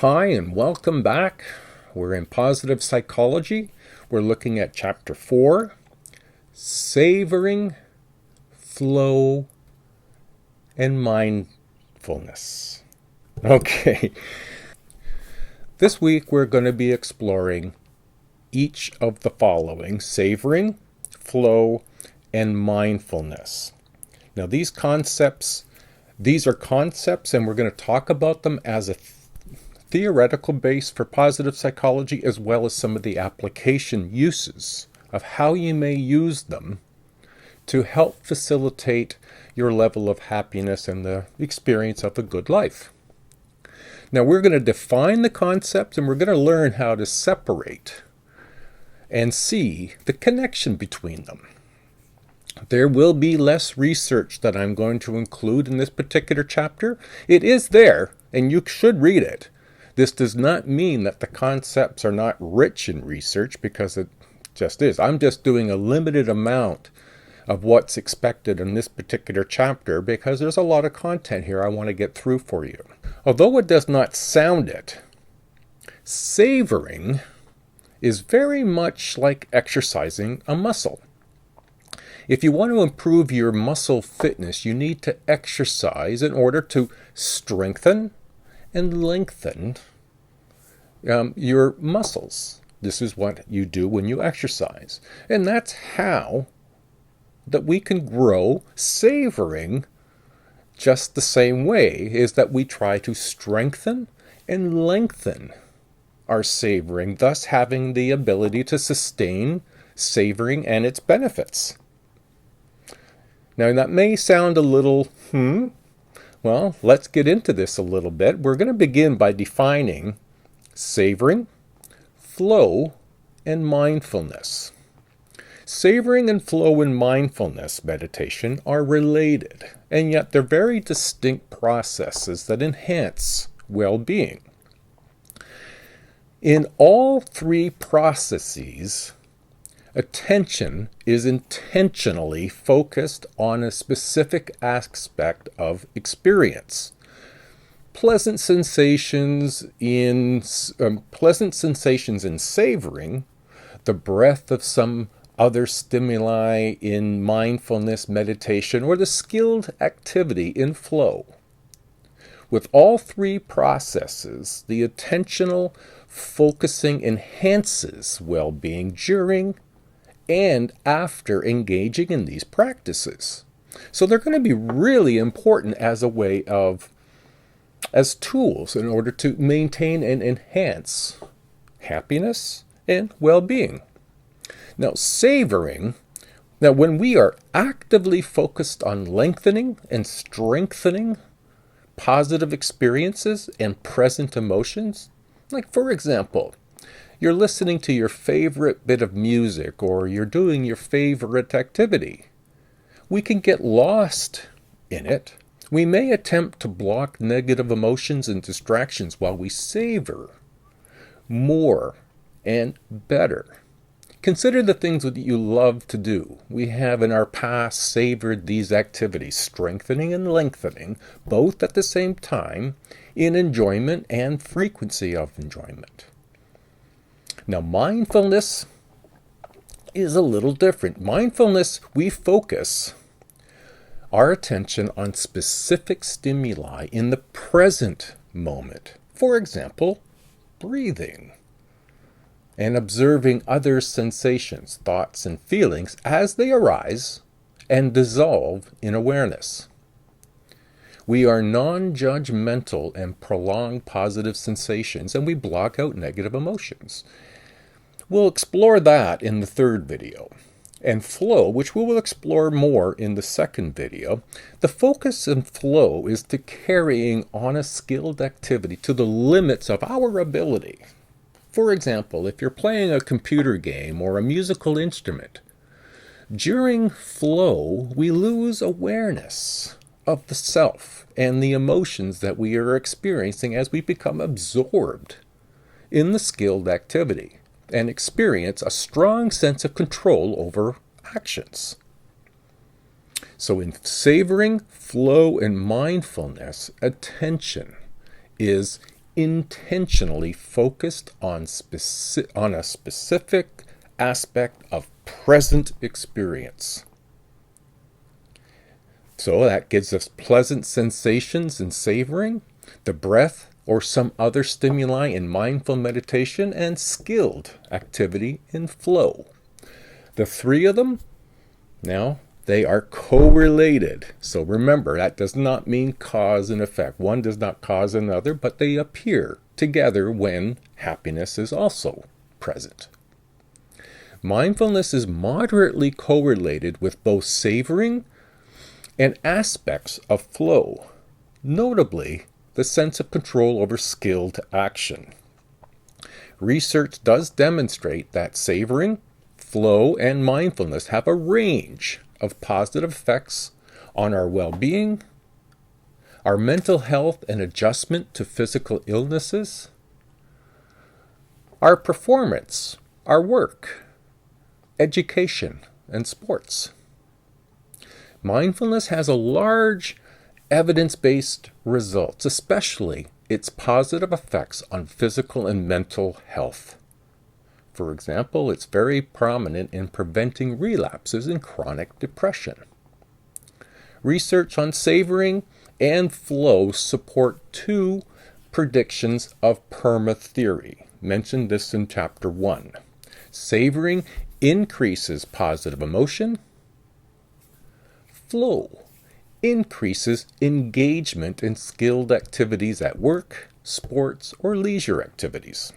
Hi, and welcome back. We're in positive psychology. We're looking at chapter 4, Savoring, Flow, and Mindfulness. Okay, this week we're going to be exploring each of the following: savoring, flow, and mindfulness. Now these are concepts, and we're going to talk about them as a theoretical base for positive psychology, as well as some of the application uses of how you may use them to help facilitate your level of happiness and the experience of a good life. Now we're going to define the concepts, and we're going to learn how to separate and see the connection between them. There will be less research that I'm going to include in this particular chapter. It is there, and you should read it. This does not mean that the concepts are not rich in research, because it just is. I'm just doing a limited amount of what's expected in this particular chapter because there's a lot of content here I want to get through for you. Although it does not sound it, savoring is very much like exercising a muscle. If you want to improve your muscle fitness, you need to exercise in order to strengthen and lengthen your muscles. This is what you do when you exercise. And that's how that we can grow savoring just the same way, is that we try to strengthen and lengthen our savoring, thus having the ability to sustain savoring and its benefits. Now that may sound a little, well, let's get into this a little bit. We're going to begin by defining savoring, flow, and mindfulness. Savoring and flow and mindfulness meditation are related, and yet they're very distinct processes that enhance well-being. In all three processes, attention is intentionally focused on a specific aspect of experience. Pleasant sensations in savoring, the breath of some other stimuli in mindfulness meditation, or the skilled activity in flow. With all three processes, the attentional focusing enhances well-being during and after engaging in these practices. So they're going to be really important as a way of, as tools in order to maintain and enhance happiness and well-being. Now, savoring, when we are actively focused on lengthening and strengthening positive experiences and present emotions, like for example, you're listening to your favorite bit of music, or you're doing your favorite activity, we can get lost in it. We may attempt to block negative emotions and distractions while we savor more and better. Consider the things that you love to do. We have in our past savored these activities, strengthening and lengthening, both at the same time, in enjoyment and frequency of enjoyment. Now, mindfulness is a little different. Mindfulness, we focus our attention on specific stimuli in the present moment. For example, breathing, and observing other sensations, thoughts, and feelings as they arise and dissolve in awareness. We are non-judgmental and prolong positive sensations, and we block out negative emotions. We'll explore that in the third video. And flow, which we will explore more in the second video, the focus in flow is to carrying on a skilled activity to the limits of our ability. For example, if you're playing a computer game or a musical instrument, during flow, we lose awareness of the self and the emotions that we are experiencing as we become absorbed in the skilled activity and experience a strong sense of control over actions. So in savoring, flow, and mindfulness, attention is intentionally focused on a specific aspect of present experience. So that gives us pleasant sensations in savoring, the breath or some other stimuli in mindful meditation, and skilled activity in flow. The three of them, now, they are correlated. So remember, that does not mean cause and effect. One does not cause another, but they appear together when happiness is also present. Mindfulness is moderately correlated with both savoring and aspects of flow, notably the sense of control over skilled action. Research does demonstrate that savoring, flow, and mindfulness have a range of positive effects on our well-being, our mental health and adjustment to physical illnesses, our performance, our work, education, and sports. Mindfulness has a large evidence-based results, especially its positive effects on physical and mental health. For example, it's very prominent in preventing relapses in chronic depression. Research on savoring and flow support two predictions of PERMA theory. Mentioned this in Chapter 1. Savoring increases positive emotion. Flow increases engagement in skilled activities at work, sports, or leisure activities.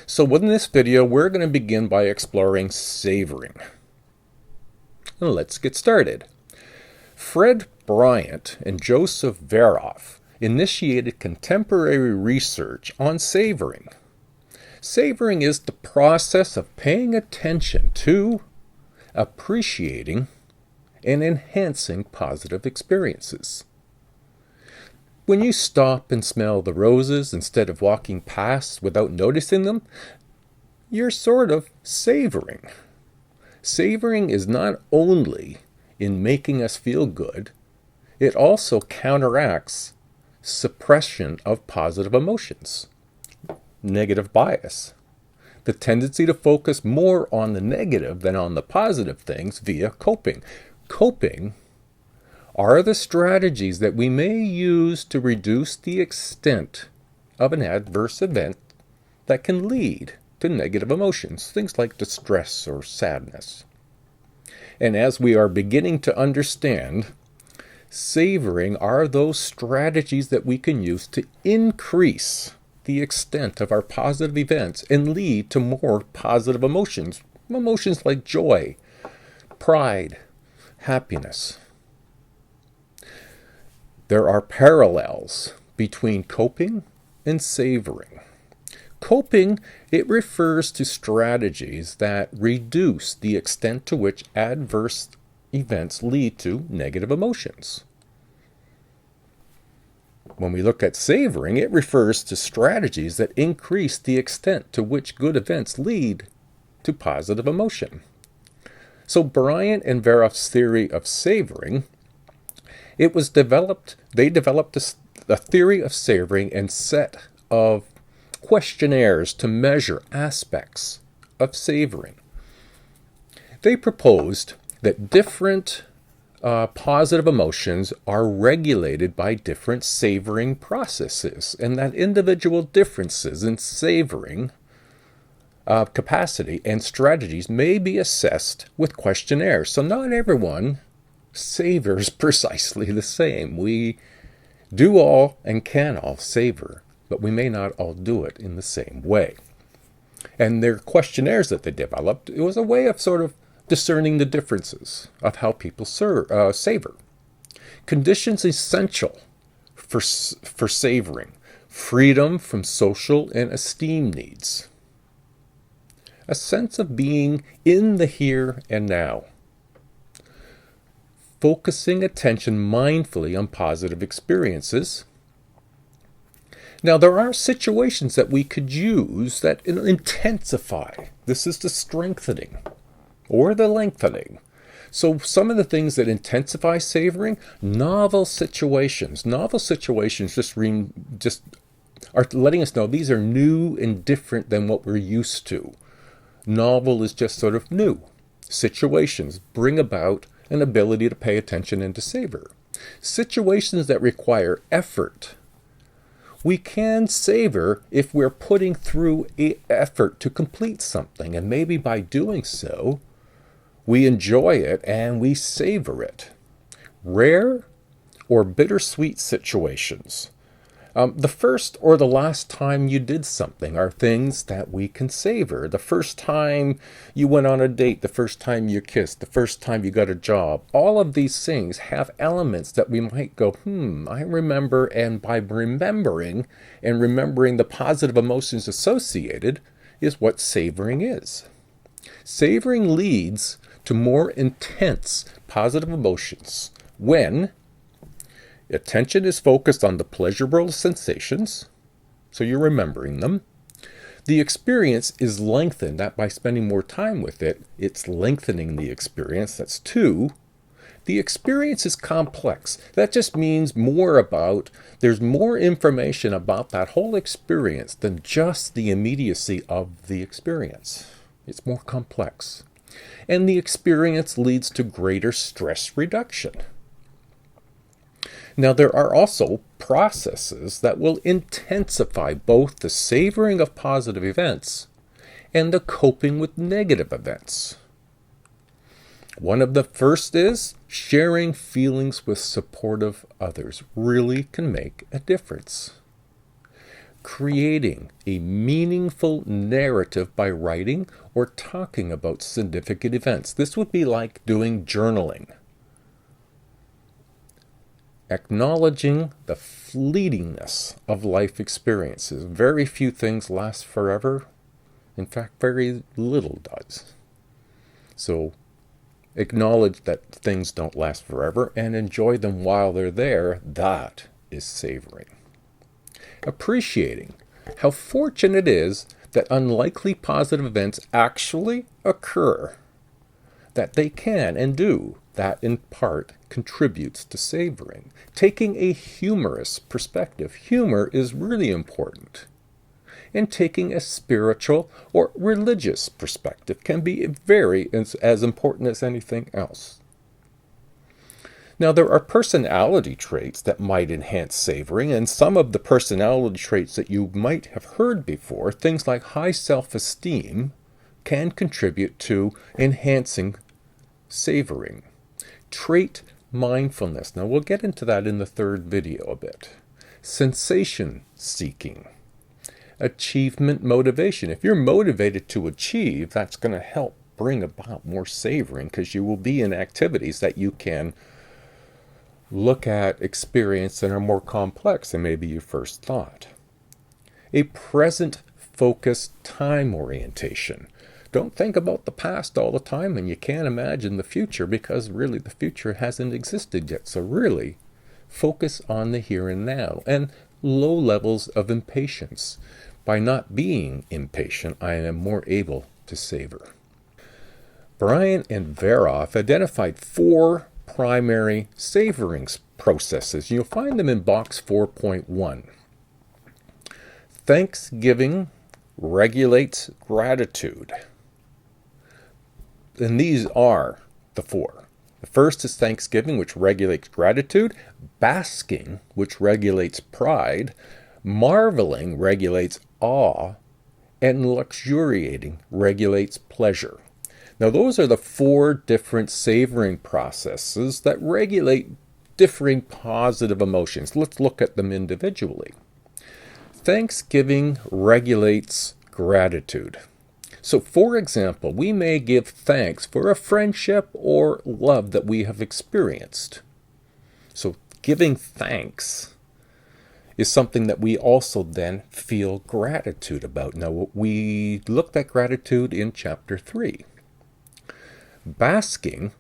So in this video, we're going to begin by exploring savoring. Let's get started. Fred Bryant and Joseph Veroff initiated contemporary research on savoring. Savoring is the process of paying attention to, appreciating, and enhancing positive experiences. When you stop and smell the roses instead of walking past without noticing them, you're sort of savoring. Savoring is not only in making us feel good, it also counteracts suppression of positive emotions, negative bias, the tendency to focus more on the negative than on the positive things via coping. Coping are the strategies that we may use to reduce the extent of an adverse event that can lead to negative emotions, things like distress or sadness. And as we are beginning to understand, savoring are those strategies that we can use to increase the extent of our positive events and lead to more positive emotions. Emotions like joy, pride, happiness. There are parallels between coping and savoring. Coping, it refers to strategies that reduce the extent to which adverse events lead to negative emotions. When we look at savoring, it refers to strategies that increase the extent to which good events lead to positive emotion. So Bryant and Veroff's theory of savoring, they developed a theory of savoring and set of questionnaires to measure aspects of savoring. They proposed that different positive emotions are regulated by different savoring processes, and that individual differences in savoring capacity and strategies may be assessed with questionnaires. So not everyone savors precisely the same. We do all and can all savor, but we may not all do it in the same way. And their questionnaires that they developed, it was a way of sort of discerning the differences of how people savor. Conditions essential for savoring: freedom from social and esteem needs, a sense of being in the here and now, focusing attention mindfully on positive experiences. Now, there are situations that we could use that intensify. This is the strengthening or the lengthening. So some of the things that intensify savoring, novel situations. Novel situations just are letting us know these are new and different than what we're used to. Novel is just sort of new. Situations bring about an ability to pay attention and to savor. Situations that require effort, we can savor if we're putting through effort to complete something, and maybe by doing so, we enjoy it and we savor it. Rare or bittersweet situations. The first or the last time you did something are things that we can savor. The first time you went on a date, the first time you kissed, the first time you got a job. All of these things have elements that we might go, I remember, and by remembering and remembering the positive emotions associated is what savoring is. Savoring leads to more intense positive emotions when attention is focused on the pleasurable sensations, so you're remembering them. The experience is lengthened, that by spending more time with it, it's lengthening the experience. That's 2. The experience is complex. That just means there's more information about that whole experience than just the immediacy of the experience. It's more complex. And the experience leads to greater stress reduction. Now, there are also processes that will intensify both the savoring of positive events and the coping with negative events. One of the first is sharing feelings with supportive others really can make a difference. Creating a meaningful narrative by writing or talking about significant events. This would be like doing journaling. Acknowledging the fleetingness of life experiences. Very few things last forever. In fact, very little does. So acknowledge that things don't last forever and enjoy them while they're there. That is savoring. Appreciating how fortunate it is that unlikely positive events actually occur. That they can and do. That in part contributes to savoring. Taking a humorous perspective. Humor is really important. And taking a spiritual or religious perspective can be as important as anything else. Now, there are personality traits that might enhance savoring, and some of the personality traits that you might have heard before, things like high self-esteem, can contribute to enhancing savoring. Trait mindfulness. Now, we'll get into that in the third video a bit. Sensation seeking. Achievement motivation. If you're motivated to achieve, that's going to help bring about more savoring because you will be in activities that you can look at, experience, and are more complex than maybe you first thought. A present focused time orientation. Don't think about the past all the time, and you can't imagine the future because really the future hasn't existed yet. So really focus on the here and now and low levels of impatience. By not being impatient, I am more able to savor. Brian and Veroff identified 4 primary savoring processes. You'll find them in box 4.1. Thanksgiving regulates gratitude. And these are the 4. The first is Thanksgiving, which regulates gratitude. Basking, which regulates pride. Marveling regulates awe. And luxuriating regulates pleasure. Now, those are the 4 different savoring processes that regulate differing positive emotions. Let's look at them individually. Thanksgiving regulates gratitude. So, for example, we may give thanks for a friendship or love that we have experienced. So, giving thanks is something that we also then feel gratitude about. Now, we looked at gratitude in chapter 3. Basking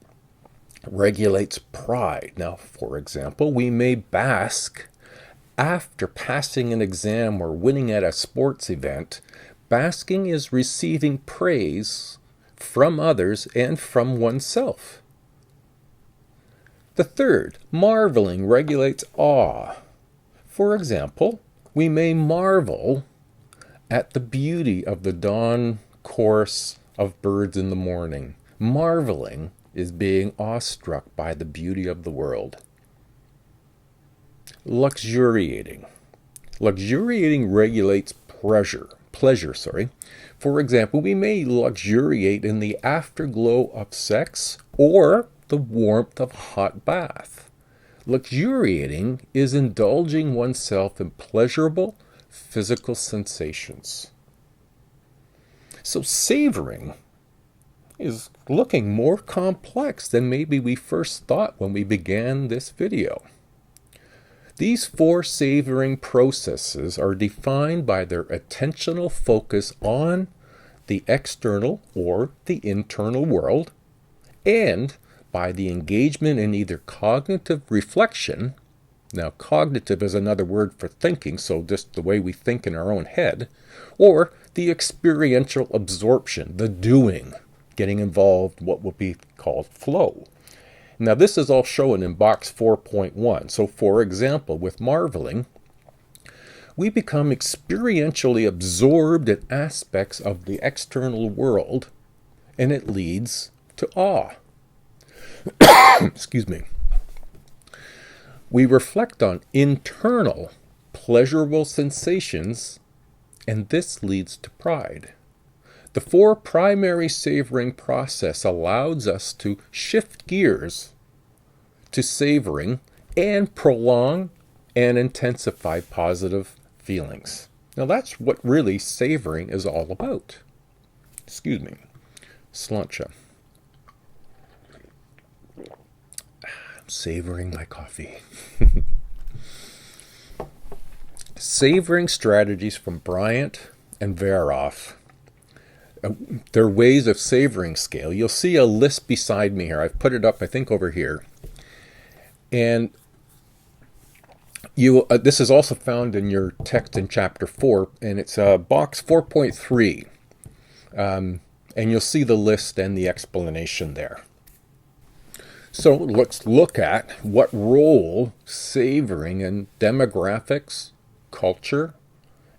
regulates pride. Now, for example, we may bask after passing an exam or winning at a sports event. Basking is receiving praise from others and from oneself. The third, marveling, regulates awe. For example, We may marvel at the beauty of the dawn chorus of birds in the morning. Marveling is being awestruck by the beauty of the world. Luxuriating. Luxuriating regulates pleasure. For example, we may luxuriate in the afterglow of sex or the warmth of a hot bath. Luxuriating is indulging oneself in pleasurable physical sensations. So savoring is looking more complex than maybe we first thought when we began this video. These 4 savoring processes are defined by their attentional focus on the external or the internal world, and by the engagement in either cognitive reflection. Now, cognitive is another word for thinking, so just the way we think in our own head, or the experiential absorption, the doing, getting involved, what would be called flow. Now, this is all shown in box 4.1. So, for example, with marveling, we become experientially absorbed in aspects of the external world, and it leads to awe. Excuse me. We reflect on internal, pleasurable sensations, and this leads to pride. The 4 primary savoring process allows us to shift gears to savoring and prolong and intensify positive feelings. Now that's what really savoring is all about. Excuse me. Slancha. Savoring my coffee. Savoring strategies from Bryant and Veroff. Their ways of savoring scale. You'll see a list beside me here. I've put it up, I think, over here. And this is also found in your text in chapter 4, and it's box 4.3. And you'll see the list and the explanation there. So let's look at what role savoring in demographics, culture,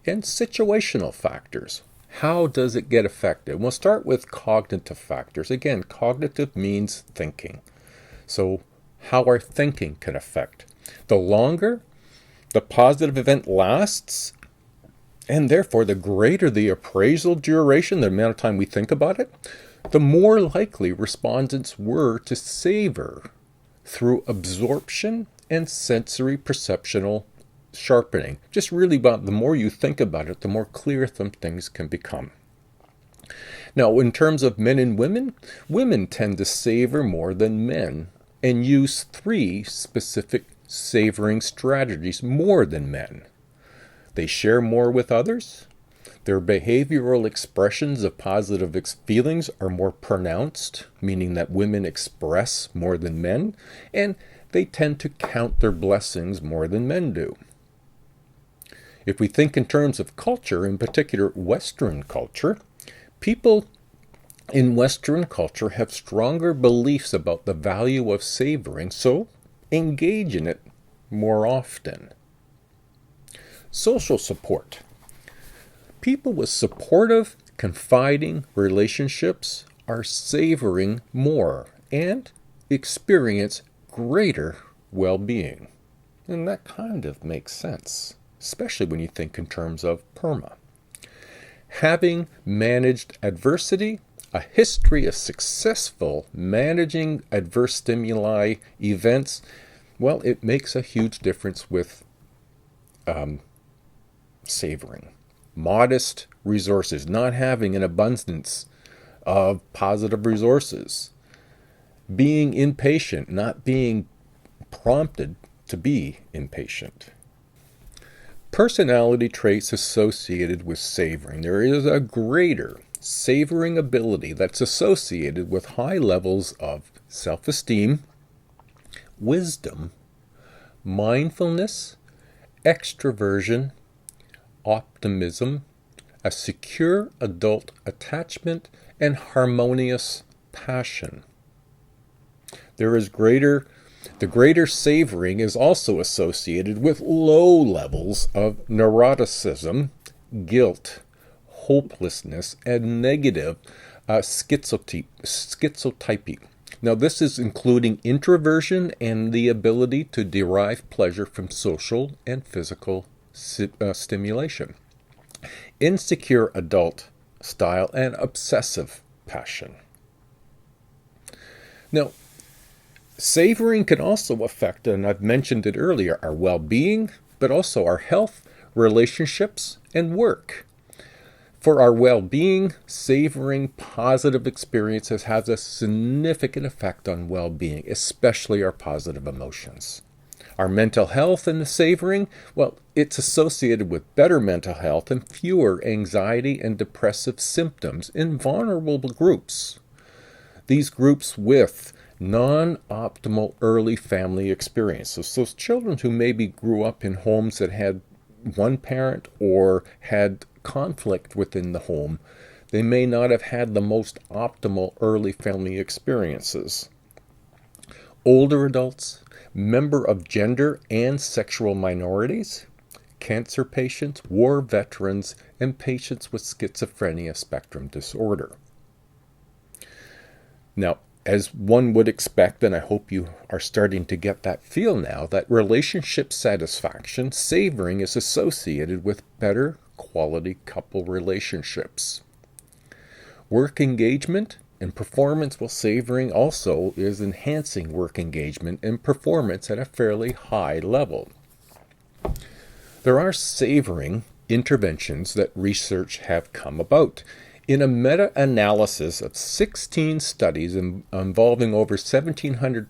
and situational factors. How does it get affected? We'll start with cognitive factors. Again, cognitive means thinking. So how our thinking can affect. The longer the positive event lasts, and therefore the greater the appraisal duration, the amount of time we think about it, the more likely respondents were to savor through absorption and sensory perceptual sharpening. Just really about the more you think about it, the more clear some things can become. Now, in terms of men and women, women tend to savor more than men and use 3 specific savoring strategies more than men. They share more with others. Their behavioral expressions of positive feelings are more pronounced, meaning that women express more than men, and they tend to count their blessings more than men do. If we think in terms of culture, in particular Western culture, people in Western culture have stronger beliefs about the value of savoring, so engage in it more often. Social support. People with supportive, confiding relationships are savoring more and experience greater well-being. And that kind of makes sense, especially when you think in terms of PERMA. Having managed adversity, a history of successful managing adverse stimuli events, well, it makes a huge difference with savoring. Modest resources, not having an abundance of positive resources. Being impatient, not being prompted to be impatient. Personality traits associated with savoring. There is a greater savoring ability that's associated with high levels of self-esteem, wisdom, mindfulness, extroversion, optimism, a secure adult attachment, and harmonious passion. There is greater The greater savoring is also associated with low levels of neuroticism, guilt, hopelessness, and negative schizotypy. Now, this is including introversion and the ability to derive pleasure from social and physical stimulation, insecure adult style, and obsessive passion. Now, savoring can also affect, and I've mentioned it earlier, our well-being, but also our health, relationships, and work. For our well-being, savoring positive experiences has a significant effect on well-being, especially our positive emotions. Our mental health in the savoring, well, it's associated with better mental health and fewer anxiety and depressive symptoms in vulnerable groups. These groups with non-optimal early family experiences. So children who maybe grew up in homes that had one parent or had conflict within the home, they may not have had the most optimal early family experiences. Older adults, member of gender and sexual minorities, cancer patients, war veterans, and patients with schizophrenia spectrum disorder. Now, as one would expect, and I hope you are starting to get that feel now, that relationship satisfaction, savoring, is associated with better quality couple relationships. Work engagement and performance, well, savoring also is enhancing work engagement and performance at a fairly high level. There are savoring interventions that research have come about. In a meta-analysis of 16 studies involving over 1,700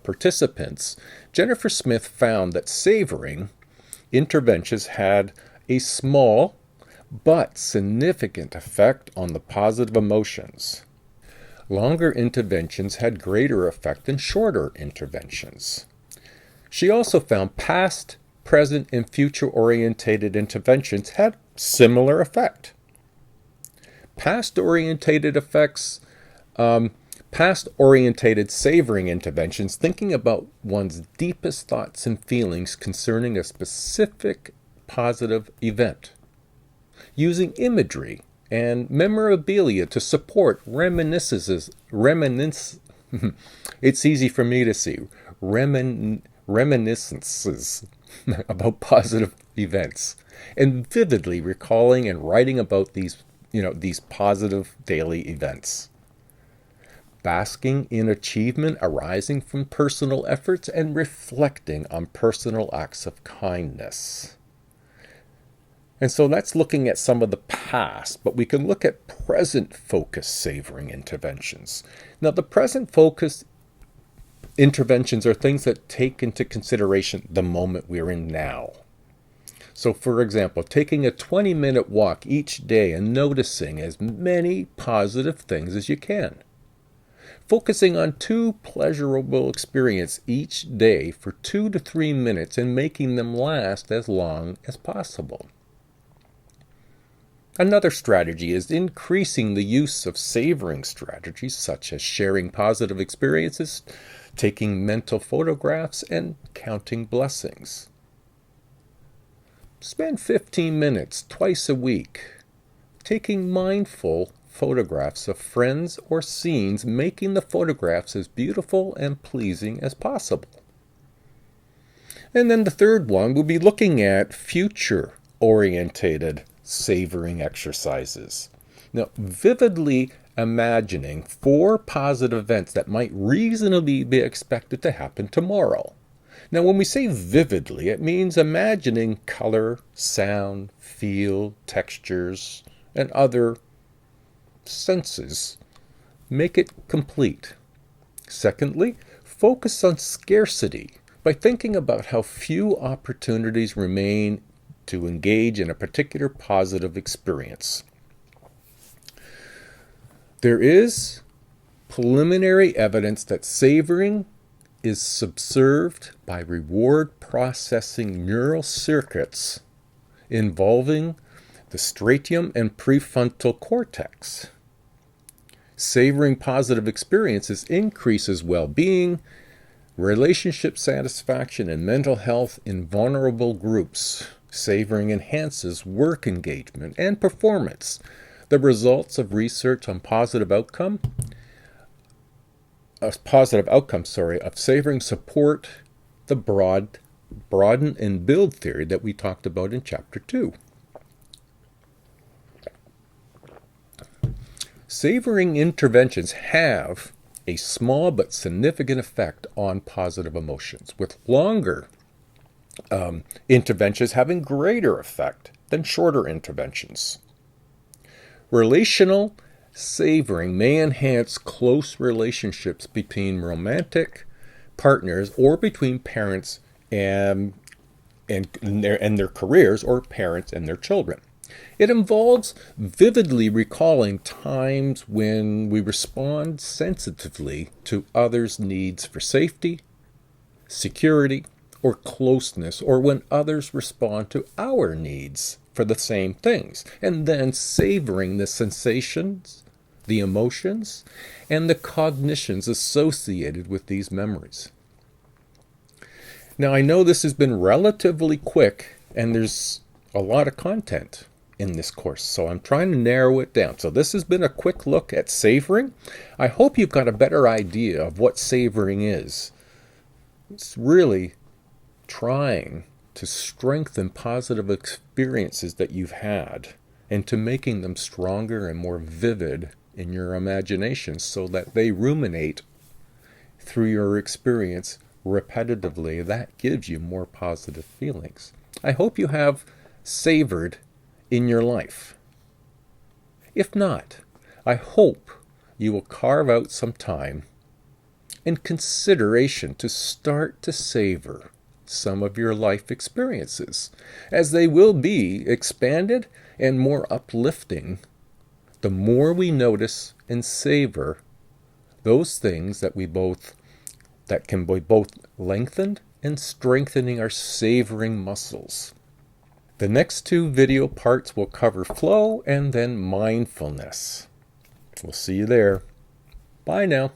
participants, Jennifer Smith found that savoring interventions had a small but significant effect on the positive emotions. Longer interventions had greater effect than shorter interventions. She also found past, present, and future-orientated interventions had similar effect. Past-orientated savoring interventions, thinking about one's deepest thoughts and feelings concerning a specific positive event, using imagery and memorabilia to support reminiscences. It's easy for me to see reminiscences about positive events, and vividly recalling and writing about these positive daily events. Basking in achievement arising from personal efforts and reflecting on personal acts of kindness. And so that's looking at some of the past, but we can look at present focus savoring interventions. Now, the present focus interventions are things that take into consideration the moment we're in now. So, for example, taking a 20-minute walk each day and noticing as many positive things as you can. Focusing on 2 pleasurable experiences each day for 2 to 3 minutes and making them last as long as possible. Another strategy is increasing the use of savoring strategies such as sharing positive experiences, taking mental photographs, and counting blessings. Spend 15 minutes twice a week taking mindful photographs of friends or scenes, making the photographs as beautiful and pleasing as possible. And then the third one will be looking at future-orientated savoring exercises. Now, vividly imagining 4 positive events that might reasonably be expected to happen tomorrow. Now, when we say vividly, it means imagining color, sound, feel, textures, and other senses. Make it complete. Secondly, focus on scarcity by thinking about how few opportunities remain to engage in a particular positive experience. There is preliminary evidence that savoring is subserved by reward processing neural circuits involving the striatum and prefrontal cortex. Savoring positive experiences increases well-being, Relationship satisfaction and mental health in vulnerable groups. Savoring enhances work engagement and performance. The results of research on positive outcomes of savoring support the broaden and build theory that we talked about in chapter 2. Savoring interventions have a small but significant effect on positive emotions, with longer interventions having greater effect than shorter interventions. Relational savoring may enhance close relationships between romantic partners or between parents and their careers, or parents and their children. It involves vividly recalling times when we respond sensitively to others' needs for safety, security, or closeness, or when others respond to our needs for the same things, and then savoring the sensations, the emotions, and the cognitions associated with these memories. Now, I know this has been relatively quick, and there's a lot of content in this course, so I'm trying to narrow it down. So this has been a quick look at savoring. I hope you've got a better idea of what savoring is. It's really trying to strengthen positive experiences that you've had and to making them stronger and more vivid in your imagination so that they ruminate through your experience repetitively. That gives you more positive feelings. I hope you have savored in your life. If not, I hope you will carve out some time and consideration to start to savor some of your life experiences, as they will be expanded and more uplifting the more we notice and savor those things that can be both lengthened and strengthening our savoring muscles. The next 2 video parts will cover flow and then mindfulness. We'll see you there. Bye now.